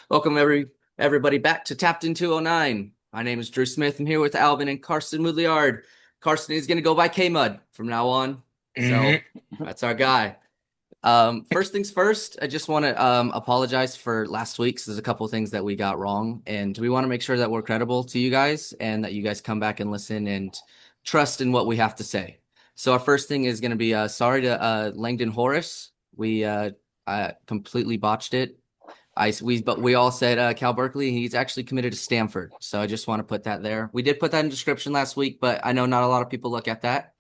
Welcome everybody back to Tapped in 209. My name is Drew Smith. I'm here with Alvin and Carson Mudliard. Carson is going to go by K-Mud from now on. So that's our guy. First things first, I just want to apologize for last week's. There's a couple of things that we got wrong, and we want to make sure that we're credible to you guys and that you guys come back and listen and trust in what we have to say. So our first thing is going to be sorry to Langdon Horace. We completely botched it. But we all said Cal Berkeley. He's actually committed to Stanford. So I just want to put that there. We did put that in the description last week, but I know not a lot of people look at that.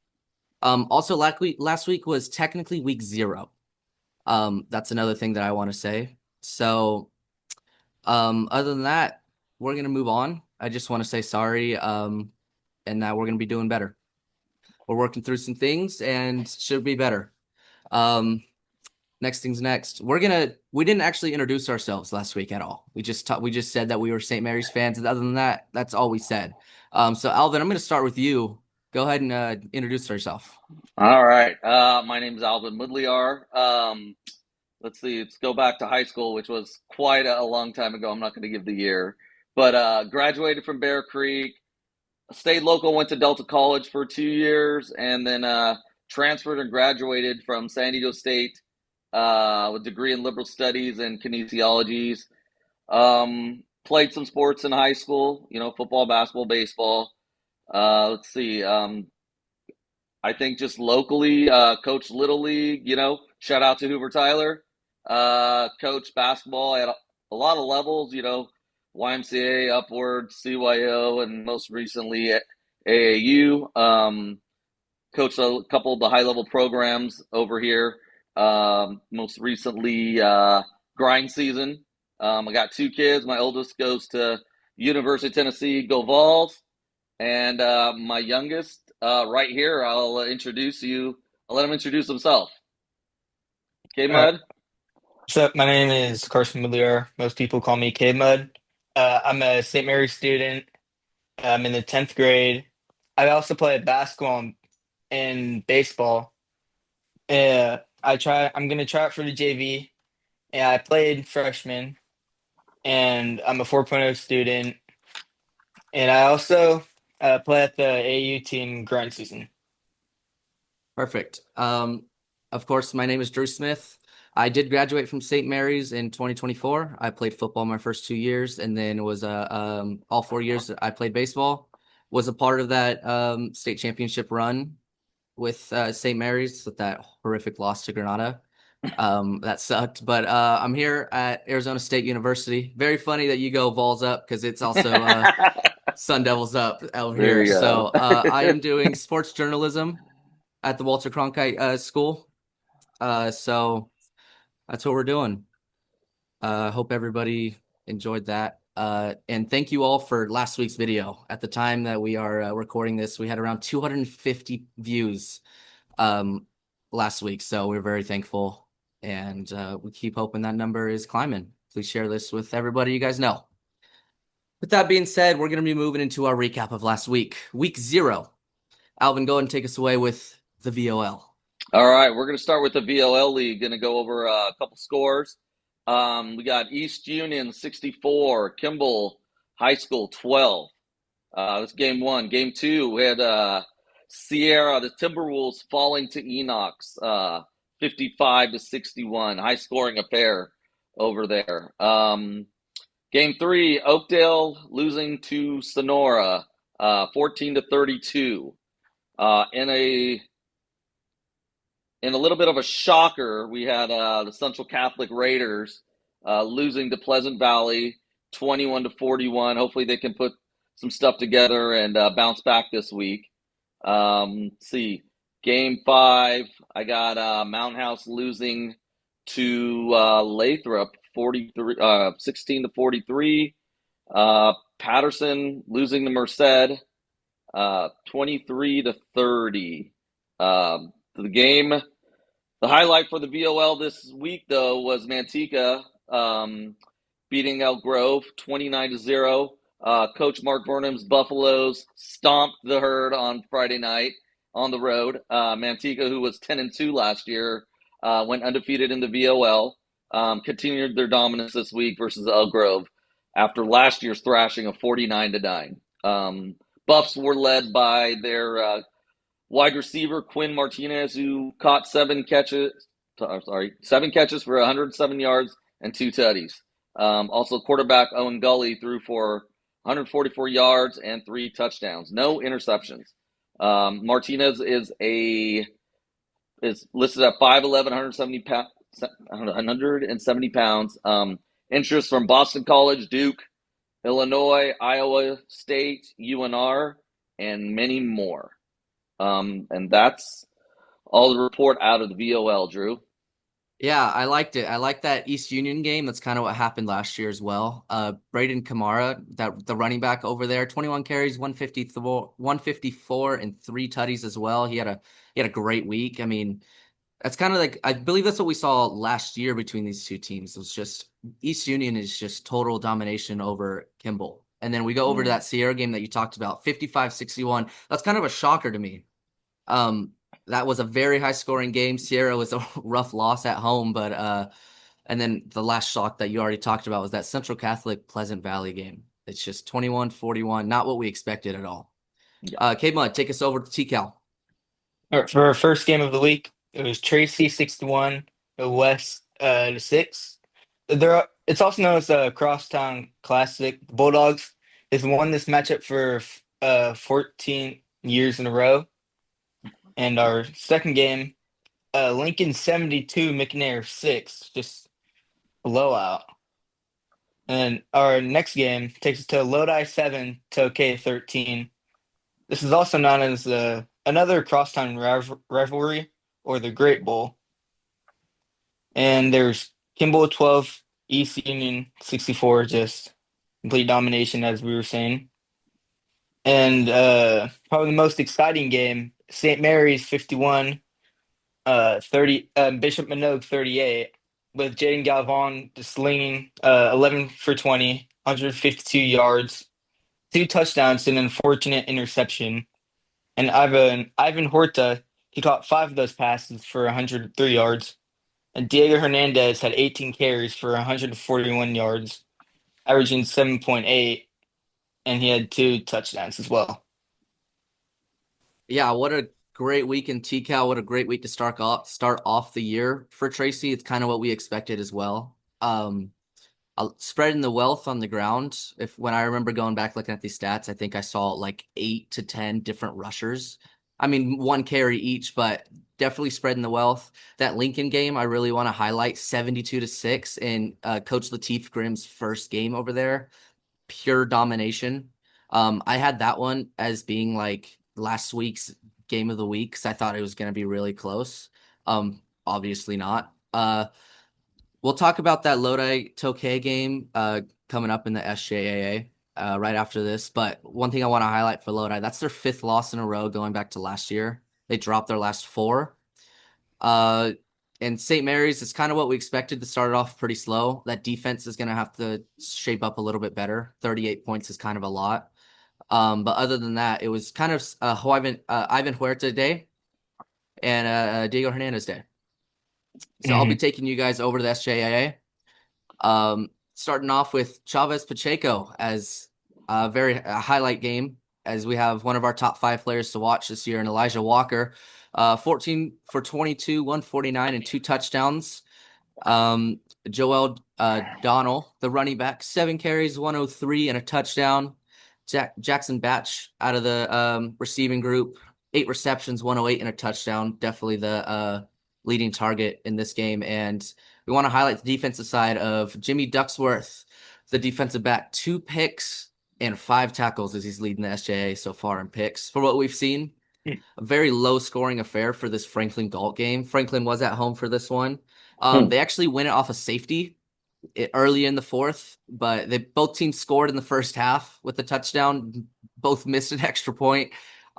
Also, last week was technically week 0. That's another thing that I want to say. So, other than that, we're gonna move on. I just want to say sorry, and that we're gonna be doing better. We're working through some things and should be better. Next thing's next. We didn't actually introduce ourselves last week at all. We just said that we were St. Mary's fans, and other than that, that's all we said. So Alvin, I'm gonna start with you. Go ahead and introduce yourself. All right. My name is Alvin Mudliar. Let's see. Let's go back to high school, which was quite a long time ago. I'm not going to give the year, but graduated from Bear Creek, stayed local, went to Delta College for 2 years, and then transferred and graduated from San Diego State with a degree in liberal studies and kinesiologies. Played some sports in high school, football, basketball, baseball. Let's see. I think just locally, coach Little League, shout out to Hoover Tyler. Coach basketball at a lot of levels, YMCA, Upward, CYO, and most recently at AAU. Coached a couple of the high level programs over here. Most recently, grind season. I got 2 kids. My oldest goes to University of Tennessee, go Vols. And my youngest, right here, I'll introduce you. I'll let him introduce himself. Okay, All right. Mud? What's up? My name is Carson Mudliar. Most people call me K-Mud. I'm a St. Mary's student. I'm in the 10th grade. I also play basketball and baseball. I'm gonna try out for the JV. And I played freshman and I'm a 4.0 student. And I also play at the AU team grind season. Perfect. Of course, my name is Drew Smith. I did graduate from St. Mary's in 2024. I played football my first 2 years, and then was all 4 years I played baseball. Was a part of that state championship run with St. Mary's with that horrific loss to Granada. That sucked, but I'm here at Arizona State University. Very funny that you go Vols up because it's also Sun Devils up out There here. you So go. I am doing sports journalism at the Walter Cronkite School. So that's what we're doing. Hope everybody enjoyed that. And thank you all for last week's video. At the time that we are recording this, we had around 250 views last week. So we're very thankful. And we keep hoping that number is climbing. Please share this with everybody you guys know. With that being said, we're going to be moving into our recap of last week. Week 0. Alvin, go ahead and take us away with the VOL. All right, we're going to start with the VOL League. Going to go over a couple scores. We got East Union 64, Kimball High School 12. That's game 1. Game 2, we had Sierra, the Timberwolves, falling to Enox, 55-61. High scoring affair over there. Game 3, Oakdale losing to Sonora, 14-32. In a little bit of a shocker, we had the Central Catholic Raiders losing to Pleasant Valley, 21-41. Hopefully, they can put some stuff together and bounce back this week. Let's see, Game 5, I got Mountain House losing to Lathrop, 16-43. Patterson losing to Merced, 23-30. The game. The highlight for the VOL this week, though, was Manteca beating Elk Grove 29-0. Coach Mark Burnham's Buffaloes stomped the herd on Friday night on the road. Manteca, who was 10-2 last year, went undefeated in the VOL. continued their dominance this week versus Elk Grove after last year's thrashing of 49-9. Buffs were led by their wide receiver Quinn Martinez, who caught 7 catches for 107 yards and 2 tutties. Also, quarterback Owen Gully threw for 144 yards and 3 touchdowns, no interceptions. Martinez is listed at 5'11", 170 pounds. Interest from Boston College, Duke, Illinois, Iowa State, UNR, and many more. And that's all the report out of the VOL, Drew. Yeah, I liked it. I like that East Union game. That's kind of what happened last year as well. Braden Kamara, the running back over there, 21 carries, 154 and 3 tutties as well. He had a great week. I mean, that's kind of like, I believe that's what we saw last year between these two teams. It was just East Union is just total domination over Kimball. And then we go over to that Sierra game that you talked about, 55-61. That's kind of a shocker to me. That was a very high scoring game. Sierra was a rough loss at home, but and then the last shock that you already talked about was that Central Catholic Pleasant Valley game. It's just 21-41, not what we expected at all. Yeah. K-Mud, take us over to TCal. All right, for our first game of the week, it was Tracy 61, West 6. It's also known as a Crosstown Classic. The Bulldogs has won this matchup for 14 years in a row. And our second game, Lincoln 72, McNair 6, just blowout. And our next game takes us to Lodi 7, Tokay 13. This is also known as another crosstown rivalry, or the Great Bowl. And there's Kimball 12, East Union 64, just complete domination, as we were saying. And probably the most exciting game, St. Mary's 51, 30, Bishop Minogue 38, with Jaden Galvan just slinging 11 for 20, 152 yards, 2 touchdowns, and an unfortunate interception. And Ivan Horta, he caught 5 of those passes for 103 yards. And Diego Hernandez had 18 carries for 141 yards, averaging 7.8, and he had 2 touchdowns as well. Yeah, what a great week in TCal. What a great week to start off the year for Tracy. It's kind of what we expected as well. Spreading the wealth on the ground. When I remember going back looking at these stats, I think I saw like 8 to 10 different rushers. I mean, 1 carry each, but definitely spreading the wealth. That Lincoln game, I really want to highlight 72-6 in Coach Lateef Grimm's first game over there. Pure domination. I had that one as being like last week's game of the week because I thought it was going to be really close. Obviously not. We'll talk about that Lodi Tokay game coming up in the SJAA right after this. But one thing I want to highlight for Lodi, that's their 5th loss in a row going back to last year. They dropped their last 4. And St. Mary's is kind of what we expected to start off pretty slow. That defense is going to have to shape up a little bit better. 38 points is kind of a lot. But other than that, it was kind of Ivan Huerta day and Diego Hernandez day. So I'll be taking you guys over to the SJAA. Starting off with Chavez Pacheco as a highlight game, as we have one of our top 5 players to watch this year in Elijah Walker. 14 for 22, 149 and 2 touchdowns. Joel Donnell, the running back, 7 carries, 103 and a touchdown. Jackson Batch out of the receiving group, 8 receptions, 108 and a touchdown. Definitely the leading target in this game. And we want to highlight the defensive side of Jimmy Ducksworth, the defensive back, 2 picks and 5 tackles as he's leading the SJA so far in picks. For what we've seen, a very low scoring affair for this Franklin Galt game. Franklin was at home for this one. They actually win it off a safety early in the 4th, but both teams scored in the first half with a touchdown. Both missed an extra point.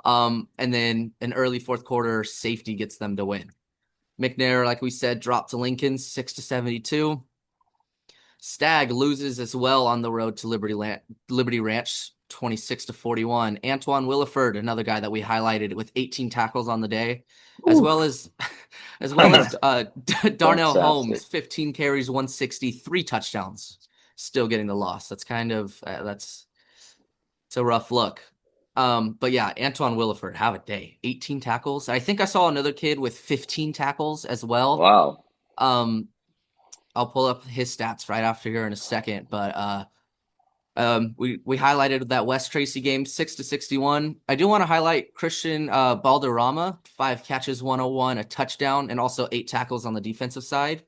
And then an early 4th quarter safety gets them to win. McNair, like we said, dropped to Lincoln 6-72. Stagg loses as well on the road to Liberty Ranch 26-41. Antoine Williford, another guy that we highlighted with 18 tackles on the day, as Ooh, well as as well as Darnell Holmes, fantastic. 15 carries, 163 touchdowns, still getting the loss. That's kind of that's it's a rough look. But yeah, Antoine Williford, have a day. 18 tackles. I think I saw another kid with 15 tackles as well. Wow. Um, I'll pull up his stats right after here in a second, but we highlighted that West Tracy game 6-61. I do want to highlight Christian Balderrama, 5 catches, 101, a touchdown, and also 8 tackles on the defensive side.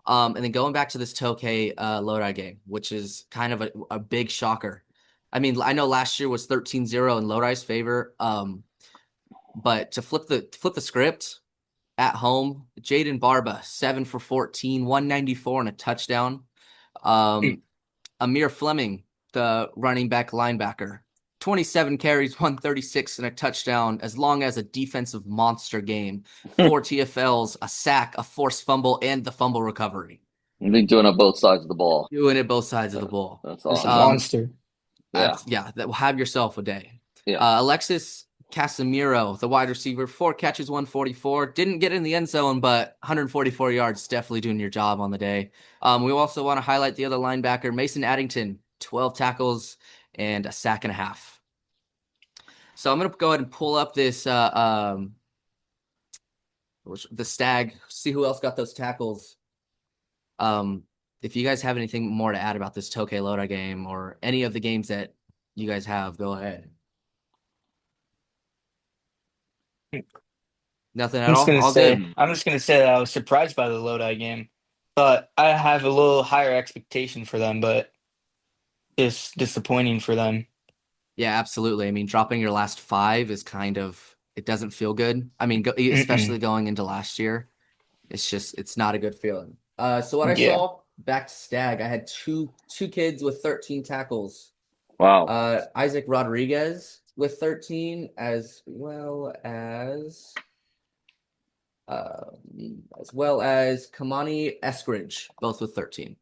And then going back to this Tokay Lodi game, which is kind of a big shocker. I mean, I know last year was 13-0 in Lodi's favor. But to flip the script at home, Jaden Barba, 7 for 14, 194 and a touchdown. Um, Amir Fleming, the running back linebacker, 27 carries, 136 and a touchdown, as long as a defensive monster game. 4 TFLs, a sack, a forced fumble, and the fumble recovery. You've been doing it on both sides of the ball. Doing it both sides of the ball. That's Just a awesome. monster. Yeah. Yeah, that will have yourself a day. Yeah. Alexis Casemiro, the wide receiver, 4 catches, 144. Didn't get in the end zone, but 144 yards, definitely doing your job on the day. We also want to highlight the other linebacker, Mason Addington, 12 tackles and a sack and a half. So I'm going to go ahead and pull up this the Stag, see who else got those tackles. If you guys have anything more to add about this Tokay Lodi game or any of the games that you guys have, go ahead. Nothing at all? All good. I'm just gonna say that I was surprised by the Lodi game. But I have a little higher expectation for them, but it's disappointing for them. Yeah, absolutely. I mean, dropping your last 5 is kind of, it doesn't feel good. I mean, especially Mm-mm. going into last year, it's not a good feeling. So what I Yeah. saw back to Stag, I had two kids with 13 tackles. Wow. Isaac Rodriguez with 13, as well as Kamani Eskridge, both with 13.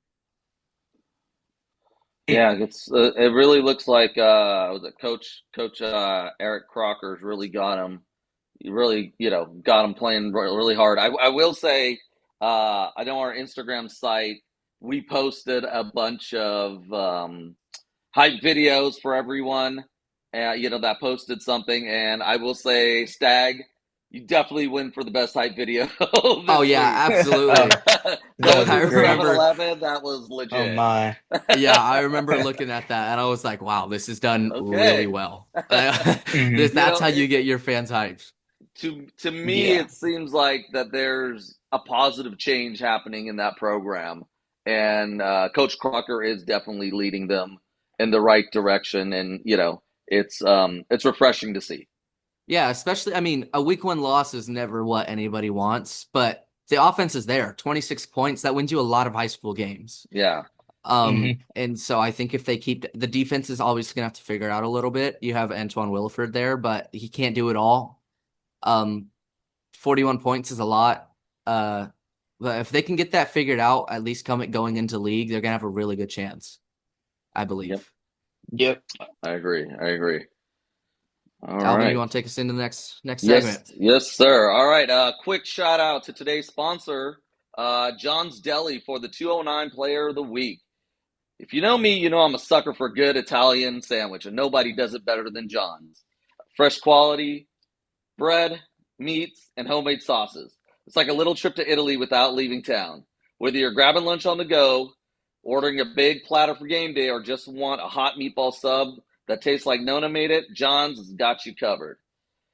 Yeah, it really looks like was it Coach Eric Crocker's really got him. He really got him playing really hard. I will say, I know our Instagram site we posted a bunch of hype videos for everyone. That posted something, and I will say, Stag, you definitely win for the best hype video Oh this yeah, week. absolutely. Oh, that Going would I be through great. 7-Eleven, that was Oh legit. my. Yeah, I remember looking at that and I was like, wow, this is done really Okay. well. Hmm. That's how you get your fans hyped. To me, Yeah. it seems like that there's a positive change happening in that program, and Coach Crocker is definitely leading them in the right direction, and it's refreshing to see. Yeah, especially, I mean, a week 1 loss is never what anybody wants, but the offense is there. 26 points, that wins you a lot of high school games. Yeah, Hmm. And so I think if they keep the defense is always gonna have to figure it out a little bit. You have Antoine Williford there, but he can't do it all. Um, 41 points is a lot. Uh, but if they can get that figured out, at least going into league, they're gonna have a really good chance, I yep, believe. Yep. I agree. I agree. All Alvin, you right. want to take us into the next Yes, segment? yes, sir. All right. Quick shout out to today's sponsor, John's Deli, for the 209 Player of the Week. If you know me, you know I'm a sucker for a good Italian sandwich, and nobody does it better than John's. Fresh quality, bread, meats, and homemade sauces. It's like a little trip to Italy without leaving town. Whether you're grabbing lunch on the go, ordering a big platter for game day, or just want a hot meatball sub that tastes like Nona made it, John's has got you covered.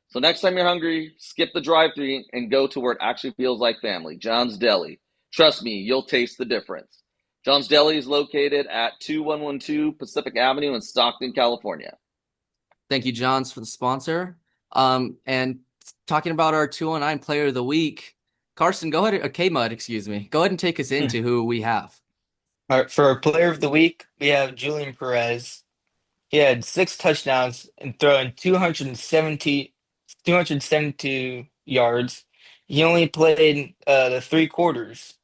So next time you're hungry, skip the drive-thru and go to where it actually feels like family. John's Deli. Trust me, you'll taste the difference. John's Deli is located at 2112 Pacific Avenue in Stockton, California. Thank you, Johns, for the sponsor. And talking about our 209 Player of the Week, Carson, go ahead. K-Mud, excuse me. Go ahead and take us into who we have. All right, for our player of the week, we have Julian Perez. He had 6 touchdowns and throwing 272 yards. He only played the 3 quarters,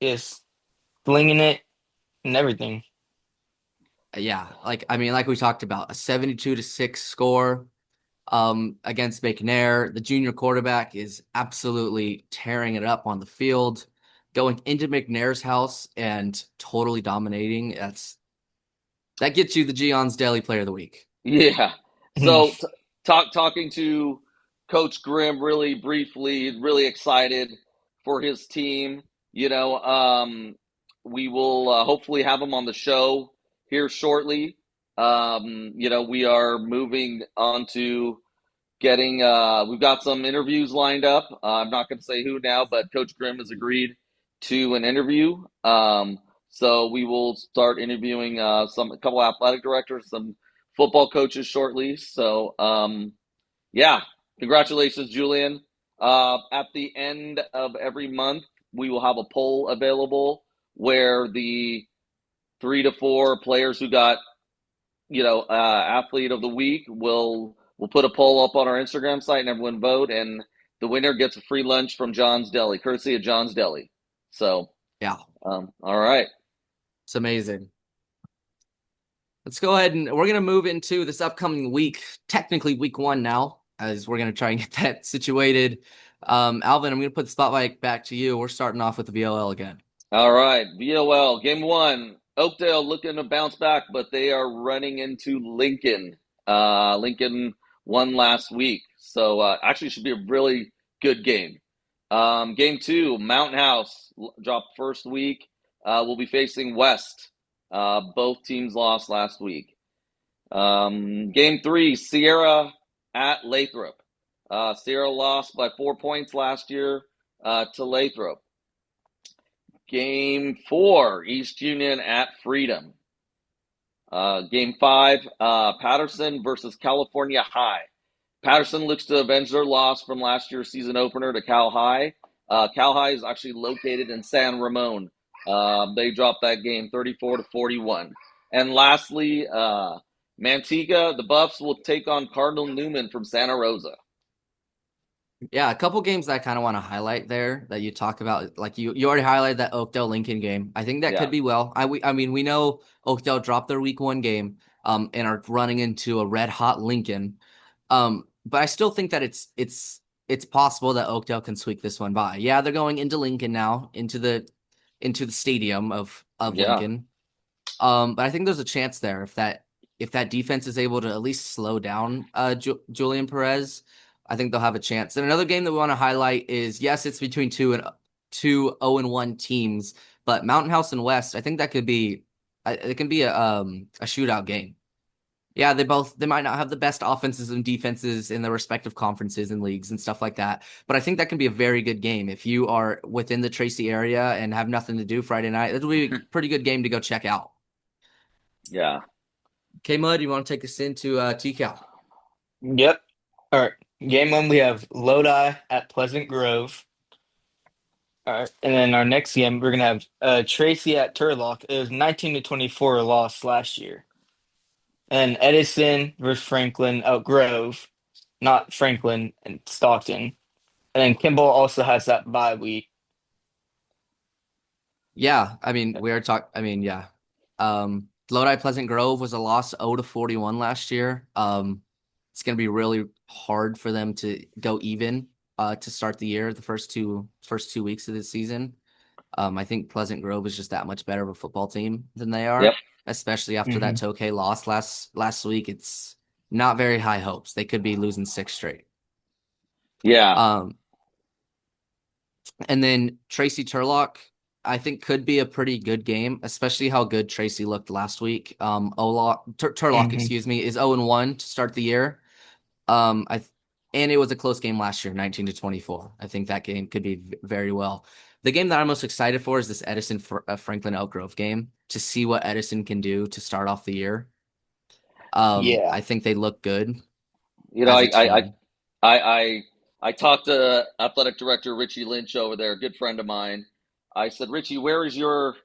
just flinging it and everything. Yeah, like we talked about, a 72-6 score against McNair. The junior quarterback is absolutely tearing it up on the field, going into McNair's house and totally dominating. That gets you the Gion's Deli Player of the Week. Yeah. So talking to Coach Grimm really briefly, really excited for his team. We will hopefully have him on the show here shortly. We are moving on to getting we've got some interviews lined up. I'm not going to say who now, but Coach Grimm has agreed to an interview. So we will start interviewing a couple athletic directors, some football coaches shortly. So yeah, congratulations, Julian. At the end of every month, we will have a poll available where the 3 to 4 players who got athlete of the week. We'll put a poll up on our Instagram site and everyone vote, and the winner gets a free lunch from John's Deli, courtesy of John's Deli. So, Yeah, all right. it's amazing. Let's go ahead and we're going to move into this upcoming week, technically week 1 now, as we're going to try and get that situated. Alvin, I'm going to put the spotlight back to you. We're starting off with the VOL again. All right, VOL game 1. Oakdale looking to bounce back, but they are running into Lincoln. Lincoln won last week, so actually should be a really good game. Game 2, Mountain House dropped first week. We'll be facing West. Both teams lost last week. Game 3, Sierra at Lathrop. Sierra lost by 4 points last year to Lathrop. Game 4, East Union at Freedom. Game 5, Patterson versus California High. Patterson looks to avenge their loss from last year's season opener to Cal High. Cal High is actually located in San Ramon. They dropped that game 34-41. And lastly, Manteca, the Buffs will take on Cardinal Newman from Santa Rosa. Yeah, a couple games that I kind of want to highlight there that you talk about, like you already highlighted that Oakdale Lincoln game. I think that Yeah. could be well. I mean, we know Oakdale dropped their week 1 game, and are running into a red hot Lincoln. But I still think that it's possible that Oakdale can squeak this one by. Yeah, they're going into Lincoln now, into the stadium of Yeah. Lincoln. But I think there's a chance there if that defense is able to at least slow down Julian Perez. I think they'll have a chance. And another game that we want to highlight is, yes, it's between two 0-1 teams, but Mountain House and West. I think that could be it can be a shootout game. Yeah, they might not have the best offenses and defenses in their respective conferences and leagues and stuff like that, but I think that can be a very good game if you are within the Tracy area and have nothing to do Friday night. It'll be a pretty good game to go check out. Yeah. K-Mud, you want to take us into TCal? Yep. All right. Game 1, we have Lodi at Pleasant Grove. All right. And then our next game, we're going to have Tracy at Turlock. It was 19-24 loss last year. And Edison versus Franklin out Grove, not Franklin and Stockton. And then Kimball also has that bye week. Yeah, I mean, yeah. Lodi Pleasant Grove was a loss 0-41 last year. It's going to be really hard for them to go even to start the year, the first two weeks of the season. I think Pleasant Grove is just that much better of a football team than they Yep. are, especially after that Mhm. Tokay loss last week. It's not very high hopes. They could be losing 6 straight. Yeah. And then Tracy Turlock, I think could be a pretty good game, especially how good Tracy looked last week. Turlock, Mhm. excuse me, is 0-1 to start the year. And it was a close game last year, 19-24. I think that game could be very well. The game that I'm most excited for is this Edison Franklin Elk Grove game to see what Edison can do to start off the year. Yeah. I think they look good You know, as I a I I team. I, I I talked to athletic director Richie Lynch over there, a good friend of mine. I said, Richie, where's your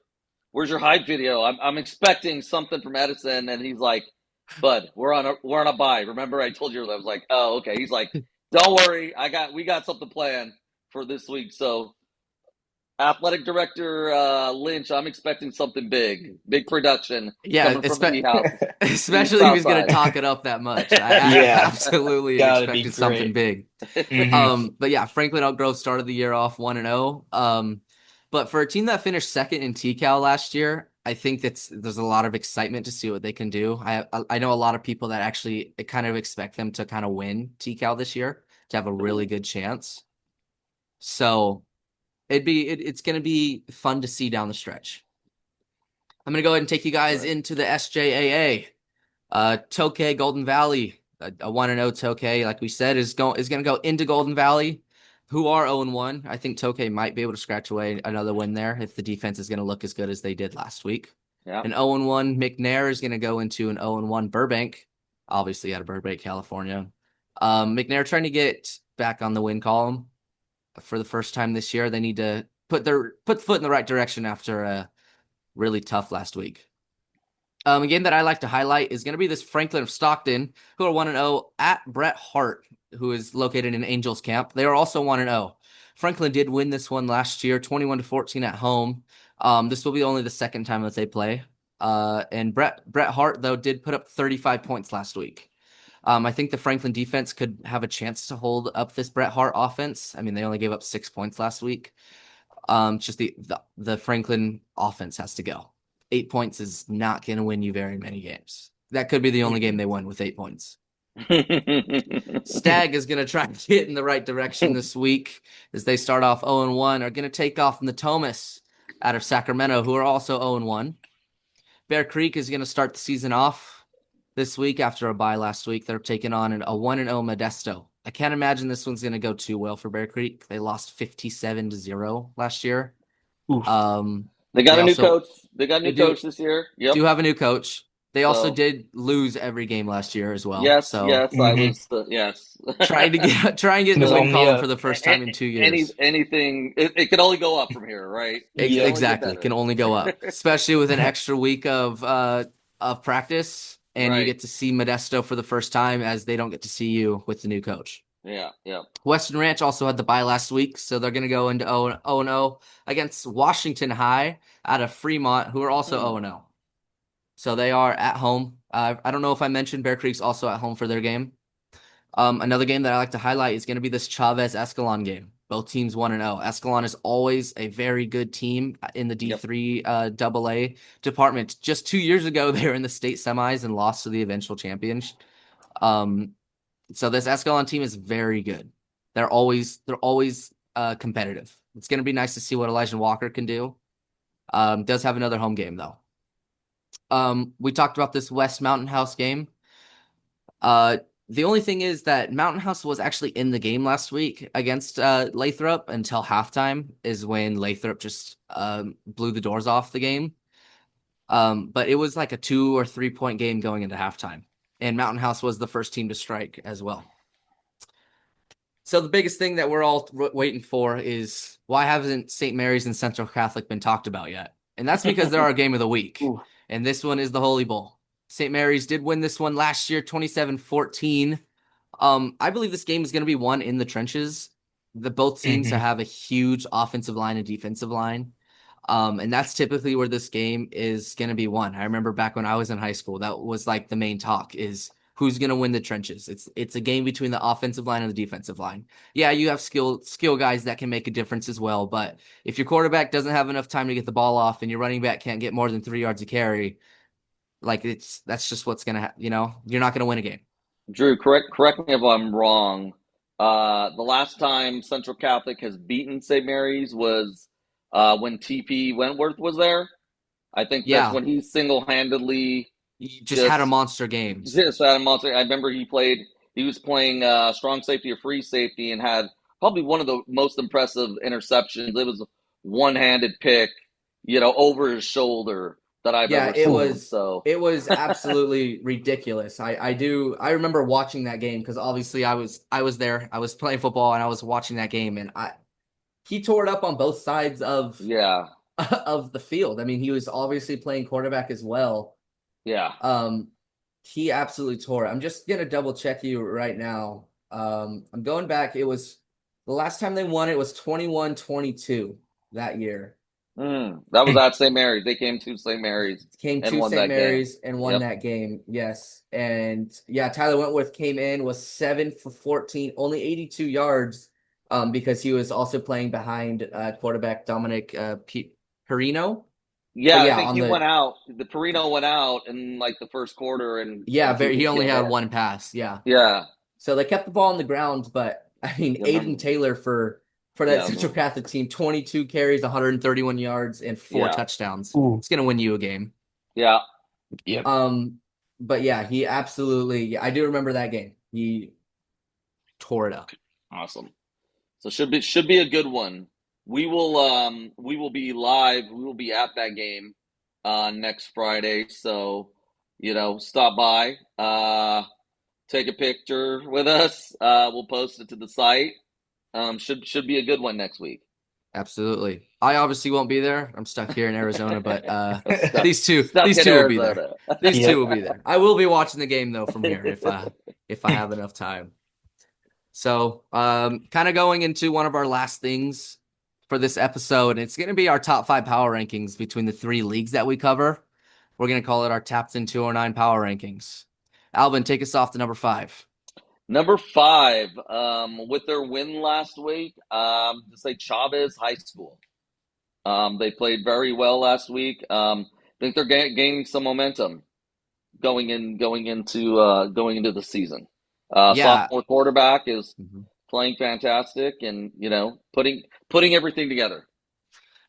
hype video? I'm expecting something from Edison, and he's like, Bud, we're on a bye. Remember, I told you. I was like, oh, okay. He's like, don't worry, we got something planned for this week. So Athletic director Lynch, I'm expecting something big, big production Yeah, coming from the East especially if South he's going to Side. talk it up that much. I Yeah, absolutely gotta be expected something great. big. Hmm. But yeah, Franklin Elk Grove started the year off 1-0. But for a team that finished second in TCal last year, I think there's a lot of excitement to see what they can do. I know a lot of people that actually kind of expect them to kind of win TCal this year to have a really good chance. So it's going to be fun to see down the stretch. I'm going to go ahead and take you guys Right. into the SJAA. Tokay Golden Valley, a 1-0 Tokay, like we said, is going to go into Golden Valley, who are 0-1. I think Tokay might be able to scratch away another win there if the defense is going to look as good as they did last week. Yeah. An 0-1 McNair is going to go into an 0-1 Burbank, obviously out of Burbank, California. McNair trying to get back on the win column for the first time this year. They need to put the foot in the right direction after a really tough last week. A game that I like to highlight is going to be this Franklin of Stockton, who are 1-0 at Bret Hart, who is located in Angels Camp. They are also 1-0. Franklin did win this one last year, 21-14 at home. This will be only the second time that they play. And Bret Hart, though, did put up 35 points last week. I think the Franklin defense could have a chance to hold up this Bret Hart offense. I mean, they only gave up 6 points last week. Just the Franklin offense has to go. 8 points is not going to win you very many games. That could be the only game they win with 8 points. Stag is going to try to get in the right direction this week as they start off 0-1. Are going to take off Natomas out of Sacramento, who are also 0-1. Bear Creek is going to start the season off this week after a bye last week. They're taking on a 1-0 Modesto. I can't imagine this one's going to go too well for Bear Creek. They lost 57-0 last year. Oof. They got They a new also coach. They got a they new coach do this year. Yep. do have a new coach. They also So did lose every game last year as well. yes, So yes, I Hmm. was yes. try and get in the It's win on the column for up. the first time in 2 years. Anything, it can only go up from here, right? It can Yep. only get Exactly. Can better. only go up, especially with an extra week of practice, and you Right. get to see Modesto for the first time as they don't get to see you with the new coach. Yeah. Yeah. Western Ranch also had the bye last week, so they're going to go into 0-0 against Washington High out of Fremont, who are also Hmm. 0-0. So they are at home. I don't know if I mentioned Bear Creek's also at home for their game. Another game that I like to highlight is going to be this Chavez Escalon game. Both teams 1-0. Escalon is always a very good team in the Yep. D3 AA department. Just 2 years ago, they were in the state semis and lost to the eventual champions. Um, so this Escalon team is very good. They're always competitive. It's going to be nice to see what Elijah Walker can do. Does have another home game though. We talked about this West Mountain House game. Uh, the only thing is that Mountain House was actually in the game last week against Lathrop until halftime is when Lathrop just blew the doors off the game. But it was like a 2 or 3 point game going into halftime, and Mountain House was the first team to strike as well. So the biggest thing that we're all waiting for is why hasn't St. Mary's and Central Catholic been talked about yet? And that's because they're our game of the week. Oof. And this one is the Holy Bowl. St. Mary's did win this one last year, 27-14. I believe this game is going to be won in the trenches. The both teams Hmm. have a huge offensive line and defensive line. And that's typically where this game is going to be won. I remember back when I was in high school, that was like the main talk is who's going to win the trenches. It's a game between the offensive line and the defensive line. Yeah, you have skill guys that can make a difference as well, but if your quarterback doesn't have enough time to get the ball off and your running back can't get more than 3 yards a carry, like that's just what's going to you're not going to win a game. Drew, correct me if I'm wrong. The last time Central Catholic has beaten St. Mary's was when TP Wentworth was there. I think that's Yeah, when he single handedly you just had a just monster game. just had a monster. I remember he was playing strong safety or free safety and had probably one of the most impressive interceptions. It was a one handed pick, over his shoulder that I've Yeah, ever seen. So it was absolutely ridiculous. I remember watching that game because obviously I was there. I was playing football and I was watching that game and I he tore it up on both sides of yeah, of the field. I mean, he was obviously playing quarterback as well. yeah. Um he absolutely tore it. I'm just gonna double check you right now. I'm going back. It was the last time they won it was 21-22. that year. That was at St. Mary's. They came to St. Mary's Came and to won St. that game. Mary's and won Yep. that game. Yes. And yeah, Tyler Wentworth came in, was 7 for 14, only 82 yards, because he was also playing behind quarterback Dominic Perino. But Yeah, I yeah, think on he went the out. The Perino went out in like the first quarter, yeah, and he he only came had in. one pass. Yeah. Yeah, So they kept the ball on the ground, but I mean, yeah, Aiden Taylor for that yeah, Central Catholic team, 22 carries, 131 yards, and four yeah, touchdowns. Ooh. It's gonna win you a game. yeah. Yep. Um, but yeah, he absolutely. Yeah, I do remember that game. He tore it up. Awesome. So should be a good one. We will be live. We will be at that game next Friday. So stop by, take a picture with us. We'll post it to the site. Should be a good one next week. Absolutely. I obviously won't be there. I'm stuck here in Arizona, but stuck these two stuck these in two will be there. Arizona. These two Yep. will be there. I will be watching the game though from here if I have enough time. So, kind of going into one of our last things for this episode, it's going to be our top 5 power rankings between the 3 leagues that we cover. We're going to call it our Tapped in 209 power rankings. Alvin, take us off to number 5. Number 5, with their win last week, to say Chavez High School. They played very well last week. I think they're gaining some momentum going into the season. Yeah. Sophomore quarterback is Mhm. playing fantastic, and putting everything together.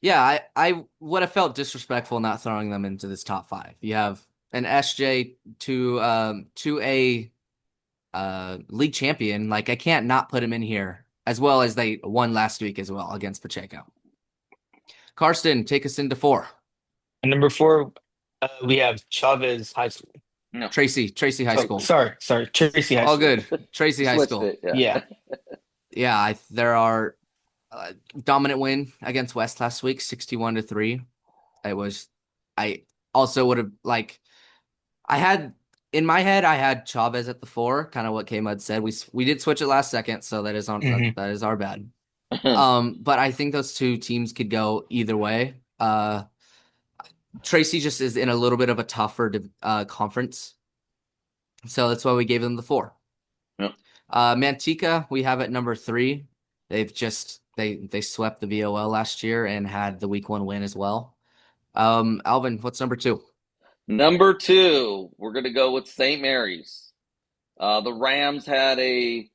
Yeah, I would have felt disrespectful not throwing them into this top 5. You have an SJ to a league champion. Like I can't not put him in here as well as they won last week as well against Pacheco. Karsten, take us into 4. And number 4, we have Chavez High School. No, Tracy High Oh, School. sorry, Tracy High All School. good. Tracy High switched School. it. Yeah. Yeah. Yeah, there are dominant win against West last week, 61-3. It was. I also would have I had in my head I had Chavez at the 4, kind of what K-Mud said. We did switch it last second, so that is Hmm. that is our bad. But I think those two teams could go either way. Tracy just is in a little bit of a tougher conference, so that's why we gave them the 4. Yep. Manteca, we have at number 3. They swept the VOL last year and had the week 1 win as well. Alvin, what's number 2? Number 2, we're gonna go with St. Mary's. The Rams had a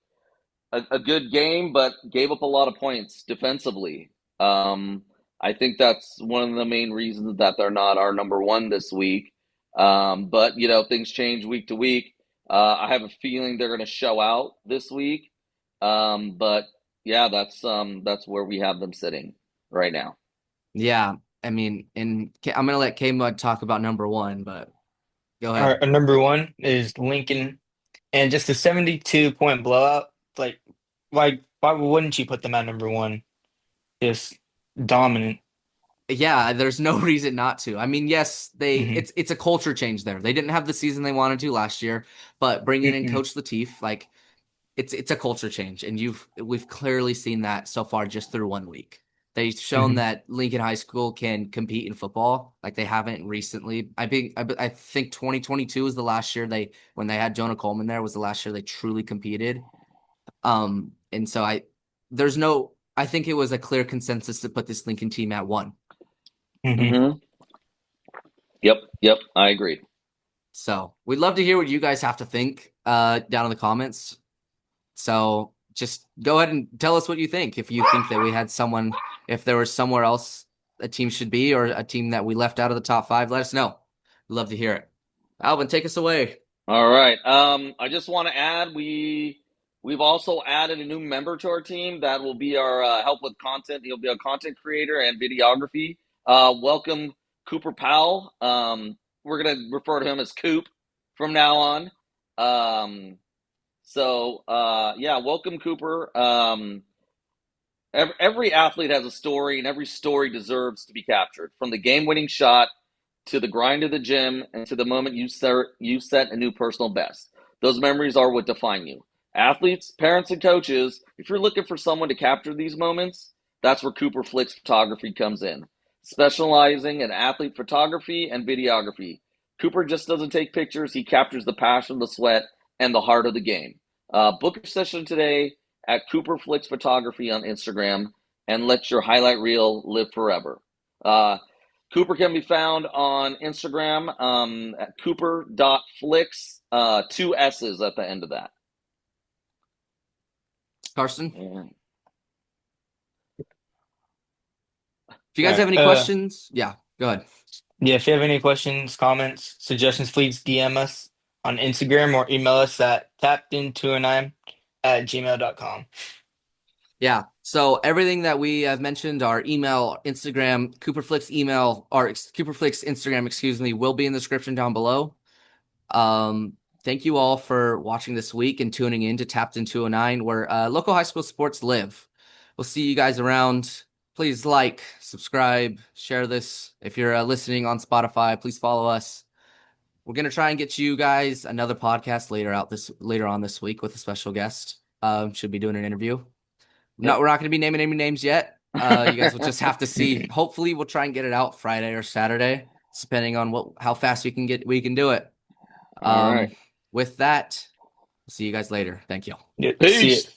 good game, but gave up a lot of points defensively. I think that's one of the main reasons that they're not our number 1 this week. But things change week to week. I have a feeling they're going to show out this week. But yeah, that's where we have them sitting right now. Yeah, I mean, I'm gonna let K Mud talk about number 1, but go Our ahead. number 1 is Lincoln, and just a 72-point blowout. Like, why wouldn't you put them at number 1? Just dominant. Yeah, there's no reason not to. I mean, yes, Hmm. it's a culture change there. They didn't have the season they wanted to last year, but bringing in Hmm. Coach Latif, like it's a culture change, and we've clearly seen that so far just through 1 week. They've shown Hmm. that Lincoln High School can compete in football like they haven't recently. I think 2022 was the last year when they had Jonah Coleman there was the last year they truly competed. And so I think it was a clear consensus to put this Lincoln team at 1. Hmm. Mm-hmm. Yep, I agree. So we'd love to hear what you guys have to think down in the comments. So just go ahead and tell us what you think. If you think that if there was somewhere else a team should be or a team that we left out of the top 5, let us know. We'd love to hear it. Alvin, take us away. All right. I just want to add we've also added a new member to our team that will be our help with content. He'll be a content creator and videography. Welcome, Cooper Powell. We're gonna refer to him as Coop from now on. Yeah, welcome, Cooper. Every athlete has a story, and every story deserves to be captured. From the game-winning shot to the grind of the gym and to the moment you set a new personal best. Those memories are what define you. Athletes, parents, and coaches, if you're looking for someone to capture these moments, That's where Cooper Flicks Photography comes in, specializing in athlete photography and videography. Cooper just doesn't take pictures, he captures the passion, the sweat, and the heart of the game. Book your session today at Cooper Flicks Photography on Instagram and let your highlight reel live forever. Cooper can be found on Instagram at cooper.flicks, two S's at the end of that. Carson? And If you guys have any questions, yeah, go ahead. Yeah, if you have any questions, comments, suggestions, please DM us on Instagram or email us at tappedin209@gmail.com. Yeah. So everything that we have mentioned, our email, Instagram, Cooperflix email, or Cooperflix Instagram, excuse me, will be in the description down below. Thank you all for watching this week and tuning in to Tapped in 209, where local high school sports live. We'll see you guys around. Please like, subscribe, share this. If you're listening on Spotify, please follow us. We're gonna try and get you guys another podcast later on this week with a special guest. Should be doing an interview. No, we're not going to be naming any names yet. You guys will just have to see. Hopefully, we'll try and get it out Friday or Saturday, depending on how fast we can do it. All right. With that, see you guys later. Thank you. Yeah, see Peace. you.